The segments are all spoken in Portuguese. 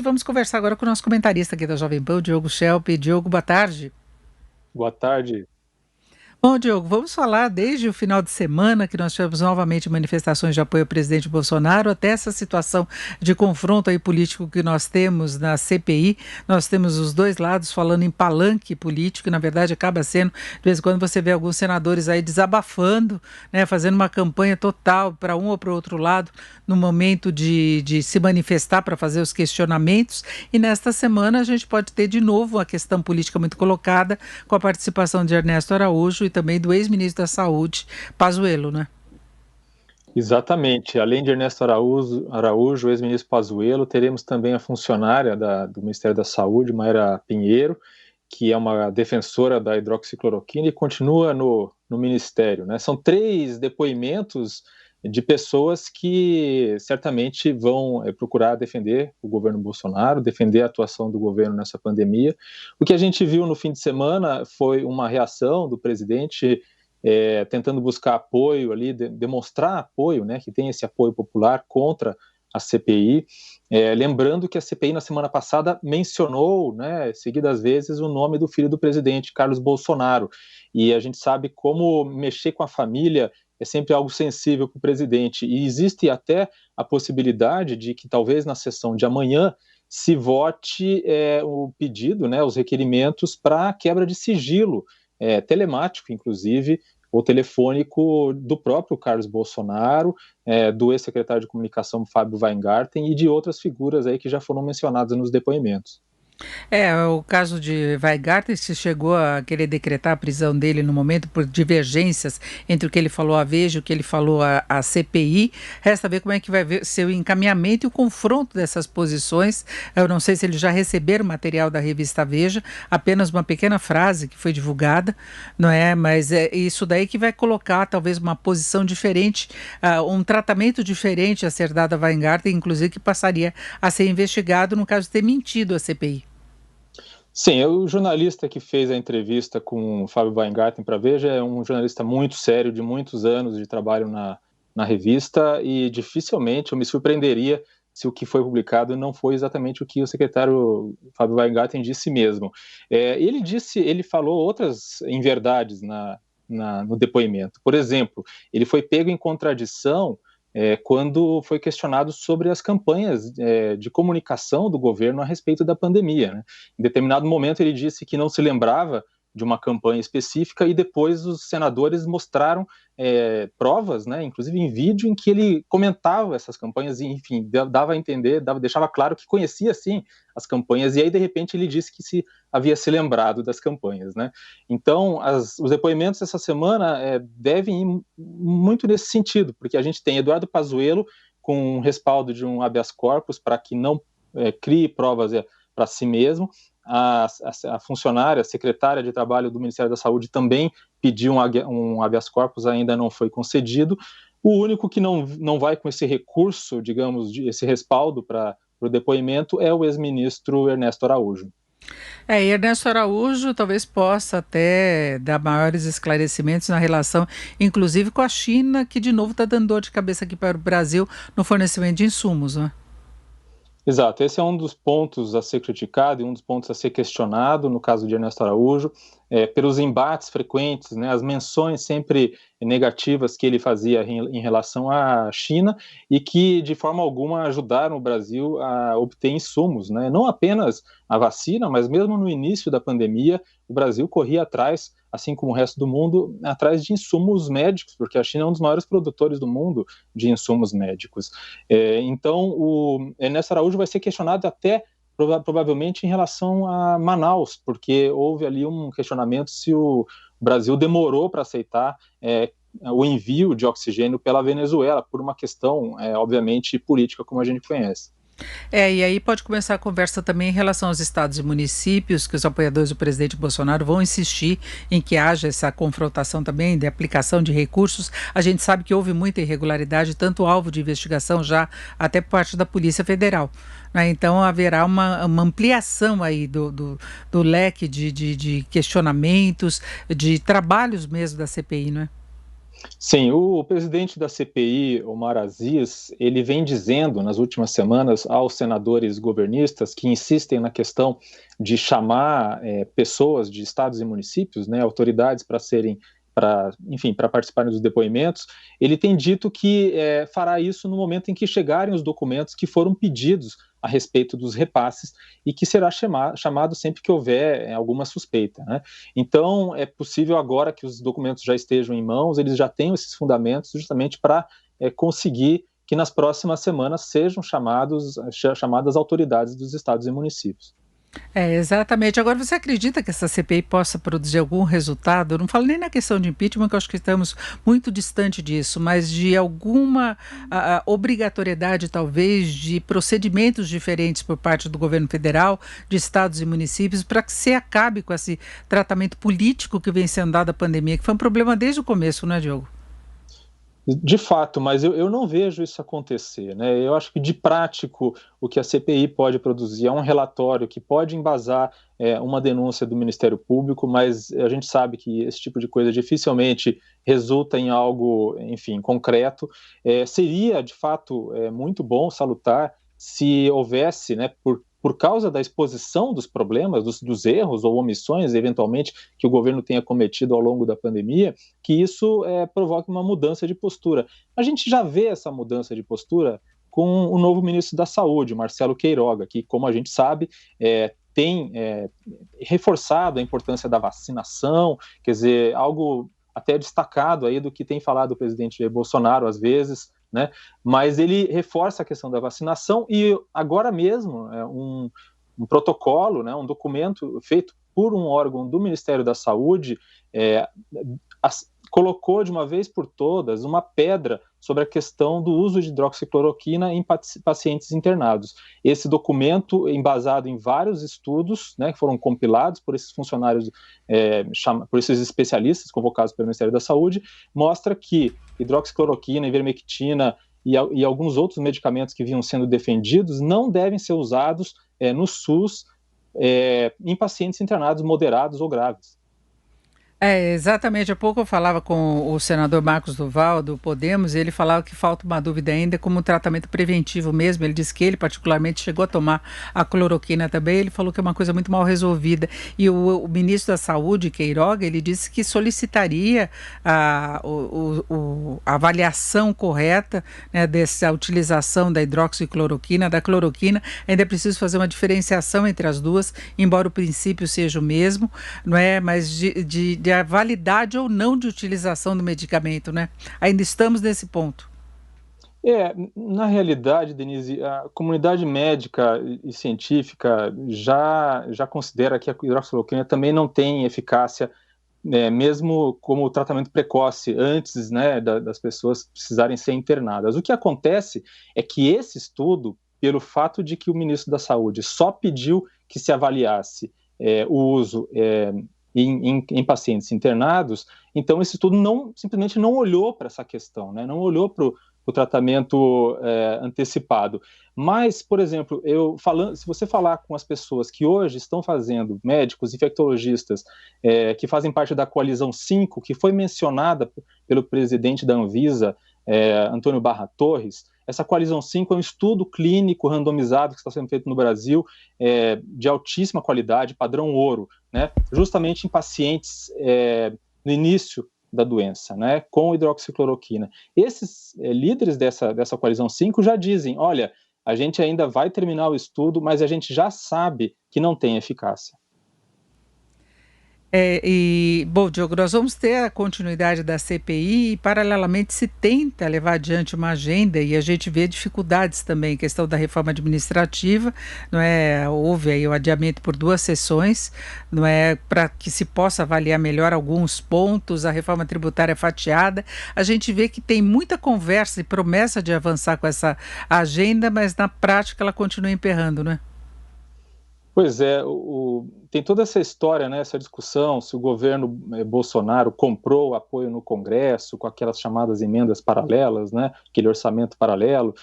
Vamos conversar agora com o nosso comentarista aqui da Jovem Pan, o Diogo Schelp. Diogo, boa tarde. Boa tarde. Bom, Diogo, vamos falar desde o final de semana que nós tivemos novamente manifestações de apoio ao presidente Bolsonaro, até essa situação de confronto aí político que nós temos na CPI. Nós temos os dois lados falando em palanque político, e na verdade acaba sendo, de vez em quando você vê alguns senadores aí desabafando, né, fazendo uma campanha total para um ou para o outro lado, no momento de se manifestar para fazer os questionamentos. E nesta semana a gente pode ter de novo uma questão política muito colocada, com a participação de Ernesto Araújo e também do ex-ministro da Saúde, Pazuello, né? Exatamente. Além de Ernesto Araújo, ex-ministro Pazuello, teremos também a funcionária do Ministério da Saúde, Mayra Pinheiro, que é uma defensora da hidroxicloroquina e continua no Ministério, né? São 3 depoimentos de pessoas que certamente vão procurar defender o governo Bolsonaro, defender a atuação do governo nessa pandemia. O que a gente viu no fim de semana foi uma reação do presidente tentando buscar apoio ali, demonstrar apoio, né, que tem esse apoio popular contra a CPI, lembrando que a CPI na semana passada mencionou, né, seguidas vezes, o nome do filho do presidente, Carlos Bolsonaro, e a gente sabe como mexer com a família é sempre algo sensível para o presidente, e existe até a possibilidade de que talvez na sessão de amanhã se vote o pedido, né, os requerimentos para quebra de sigilo, telemático, inclusive, ou telefônico do próprio Carlos Bolsonaro, do ex-secretário de comunicação Fábio Weingarten e de outras figuras aí que já foram mencionadas nos depoimentos. O caso de Weingarten, se chegou a querer decretar a prisão dele no momento por divergências entre o que ele falou à Veja e o que ele falou à CPI. Resta ver como é que vai ser o encaminhamento e o confronto dessas posições. Eu não sei se eles já receberam material da revista Veja, apenas uma pequena frase que foi divulgada, não é? Mas é isso daí que vai colocar talvez uma posição diferente, um tratamento diferente a ser dado a Weingarten, inclusive que passaria a ser investigado no caso de ter mentido à CPI. Sim, o jornalista que fez a entrevista com o Fábio Weingarten para a Veja é um jornalista muito sério, de muitos anos de trabalho na revista, e dificilmente eu me surpreenderia se o que foi publicado não foi exatamente o que o secretário Fábio Weingarten disse mesmo. Ele falou outras inverdades no depoimento. Por exemplo, ele foi pego em contradição quando foi questionado sobre as campanhas de comunicação do governo a respeito da pandemia, né? Em determinado momento ele disse que não se lembrava de uma campanha específica e depois os senadores mostraram provas, né, inclusive em vídeo, em que ele comentava essas campanhas e, enfim, dava a entender, deixava claro que conhecia, sim, as campanhas, e aí, de repente, ele disse que havia se lembrado das campanhas, né? Então, os depoimentos dessa semana devem ir muito nesse sentido, porque a gente tem Eduardo Pazuello com respaldo de um habeas corpus para que não crie provas para si mesmo. A funcionária, a secretária de Trabalho do Ministério da Saúde também pediu um habeas corpus, ainda não foi concedido. O único que não vai com esse recurso, digamos, esse respaldo para o depoimento é o ex-ministro Ernesto Araújo. E Ernesto Araújo talvez possa até dar maiores esclarecimentos na relação, inclusive com a China, que de novo está dando dor de cabeça aqui para o Brasil no fornecimento de insumos, né? Exato, esse é um dos pontos a ser criticado e um dos pontos a ser questionado no caso de Ernesto Araújo, pelos embates frequentes, né, as menções sempre negativas que ele fazia em relação à China e que de forma alguma ajudaram o Brasil a obter insumos, né, não apenas a vacina, mas mesmo no início da pandemia, o Brasil corria atrás, assim como o resto do mundo, atrás de insumos médicos, porque a China é um dos maiores produtores do mundo de insumos médicos. Então, o Ernesto Araújo vai ser questionado até provavelmente em relação a Manaus, porque houve ali um questionamento se o Brasil demorou para aceitar o envio de oxigênio pela Venezuela, por uma questão, obviamente, política, como a gente conhece. E aí pode começar a conversa também em relação aos estados e municípios, que os apoiadores do presidente Bolsonaro vão insistir em que haja essa confrontação também de aplicação de recursos. A gente sabe que houve muita irregularidade, tanto alvo de investigação já até por parte da Polícia Federal, né? Então haverá uma ampliação aí do leque de questionamentos, de trabalhos mesmo da CPI, não é? Sim, o presidente da CPI, Omar Aziz, ele vem dizendo nas últimas semanas aos senadores governistas que insistem na questão de chamar pessoas de estados e municípios, né, autoridades para serem, enfim, para participarem dos depoimentos. Ele tem dito que fará isso no momento em que chegarem os documentos que foram pedidos a respeito dos repasses e que será chamado sempre que houver alguma suspeita, né? Então, é possível agora que os documentos já estejam em mãos, eles já tenham esses fundamentos justamente para conseguir que nas próximas semanas sejam chamadas autoridades dos estados e municípios. É, exatamente. Agora, você acredita que essa CPI possa produzir algum resultado? Eu não falo nem na questão de impeachment, que eu acho que estamos muito distante disso, mas de alguma obrigatoriedade, talvez, de procedimentos diferentes por parte do governo federal, de estados e municípios, para que se acabe com esse tratamento político que vem sendo dado à pandemia, que foi um problema desde o começo, não é, Diogo? De fato, mas eu não vejo isso acontecer, né? Eu acho que de prático o que a CPI pode produzir é um relatório que pode embasar uma denúncia do Ministério Público, mas a gente sabe que esse tipo de coisa dificilmente resulta em algo, enfim, concreto. Seria, de fato, muito bom, salutar, se houvesse, né, por causa da exposição dos problemas, dos erros ou omissões, eventualmente, que o governo tenha cometido ao longo da pandemia, que isso provoque uma mudança de postura. A gente já vê essa mudança de postura com o novo ministro da Saúde, Marcelo Queiroga, que, como a gente sabe, tem reforçado a importância da vacinação, quer dizer, algo até destacado aí do que tem falado o presidente Jair Bolsonaro às vezes, né? Mas ele reforça a questão da vacinação e agora mesmo um protocolo, né, um documento feito por um órgão do Ministério da Saúde colocou de uma vez por todas uma pedra sobre a questão do uso de hidroxicloroquina em pacientes internados. Esse documento, embasado em vários estudos, né, que foram compilados por esses funcionários, por esses especialistas convocados pelo Ministério da Saúde, mostra que hidroxicloroquina, ivermectina e alguns outros medicamentos que vinham sendo defendidos não devem ser usados no SUS em pacientes internados moderados ou graves. É, exatamente. Há pouco eu falava com o senador Marcos Duval, do Podemos, e ele falava que falta uma dúvida ainda como um tratamento preventivo mesmo. Ele disse que ele, particularmente, chegou a tomar a cloroquina também. Ele falou que é uma coisa muito mal resolvida. E o ministro da Saúde, Queiroga, ele disse que solicitaria a avaliação correta, né, dessa utilização da hidroxicloroquina, da cloroquina. Ainda é preciso fazer uma diferenciação entre as duas, embora o princípio seja o mesmo, não é? Mas de a validade ou não de utilização do medicamento, né? Ainda estamos nesse ponto. Na realidade, Denise, a comunidade médica e científica já considera que a hidroxicloroquina também não tem eficácia, mesmo como tratamento precoce, antes, né, das pessoas precisarem ser internadas. O que acontece é que esse estudo, pelo fato de que o ministro da Saúde só pediu que se avaliasse o uso em pacientes internados, então esse estudo simplesmente não olhou para essa questão, né? Não olhou para o tratamento antecipado. Mas, por exemplo, se você falar com as pessoas que hoje estão fazendo, médicos, infectologistas, que fazem parte da coalizão 5, que foi mencionada pelo presidente da Anvisa, Antônio Barra Torres, essa coalizão 5 é um estudo clínico randomizado que está sendo feito no Brasil, de altíssima qualidade, padrão ouro, né, justamente em pacientes no início da doença, né, com hidroxicloroquina. Esses líderes dessa coalizão 5 já dizem, olha, a gente ainda vai terminar o estudo, mas a gente já sabe que não tem eficácia. Bom, Diogo, nós vamos ter a continuidade da CPI e, paralelamente, se tenta levar adiante uma agenda e a gente vê dificuldades também, questão da reforma administrativa, não é? Houve aí o adiamento por 2 sessões, não é? Para que se possa avaliar melhor alguns pontos, a reforma tributária fatiada. A gente vê que tem muita conversa e promessa de avançar com essa agenda, mas na prática ela continua emperrando, não é? Pois é, tem toda essa história, né, essa discussão se o governo Bolsonaro comprou apoio no Congresso com aquelas chamadas emendas paralelas, né, aquele orçamento paralelo,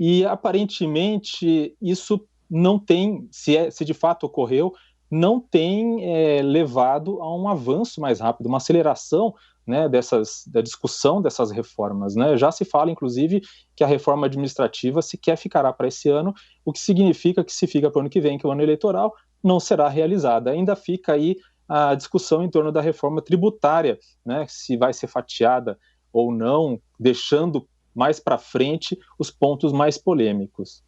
e aparentemente isso não tem, se de fato ocorreu, não tem levado a um avanço mais rápido, uma aceleração né, da discussão dessas reformas, né? Já se fala, inclusive, que a reforma administrativa sequer ficará para esse ano, o que significa que se fica para o ano que vem, que é o ano eleitoral, não será realizada. Ainda fica aí a discussão em torno da reforma tributária, né, se vai ser fatiada ou não, deixando mais para frente os pontos mais polêmicos.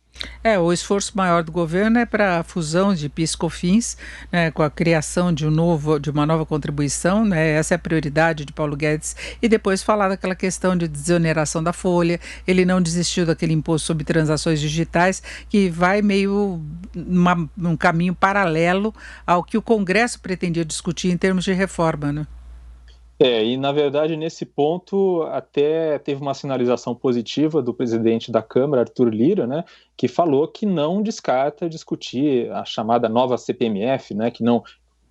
O esforço maior do governo é para a fusão de PIS/COFINS, né, com a criação de uma nova contribuição, né, essa é a prioridade de Paulo Guedes, e depois falar daquela questão de desoneração da folha. Ele não desistiu daquele imposto sobre transações digitais, que vai meio num caminho paralelo ao que o Congresso pretendia discutir em termos de reforma, né? E na verdade, nesse ponto, até teve uma sinalização positiva do presidente da Câmara, Arthur Lira, né, que falou que não descarta discutir a chamada nova CPMF, né, que não,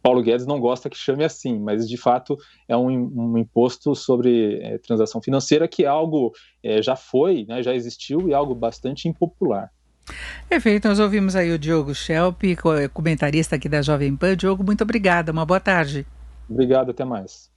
Paulo Guedes não gosta que chame assim, mas de fato é um imposto sobre transação financeira, que é algo já foi, né, já existiu e é algo bastante impopular. Perfeito, nós ouvimos aí o Diogo Schelp, comentarista aqui da Jovem Pan. Diogo, muito obrigada, uma boa tarde. Obrigado, até mais.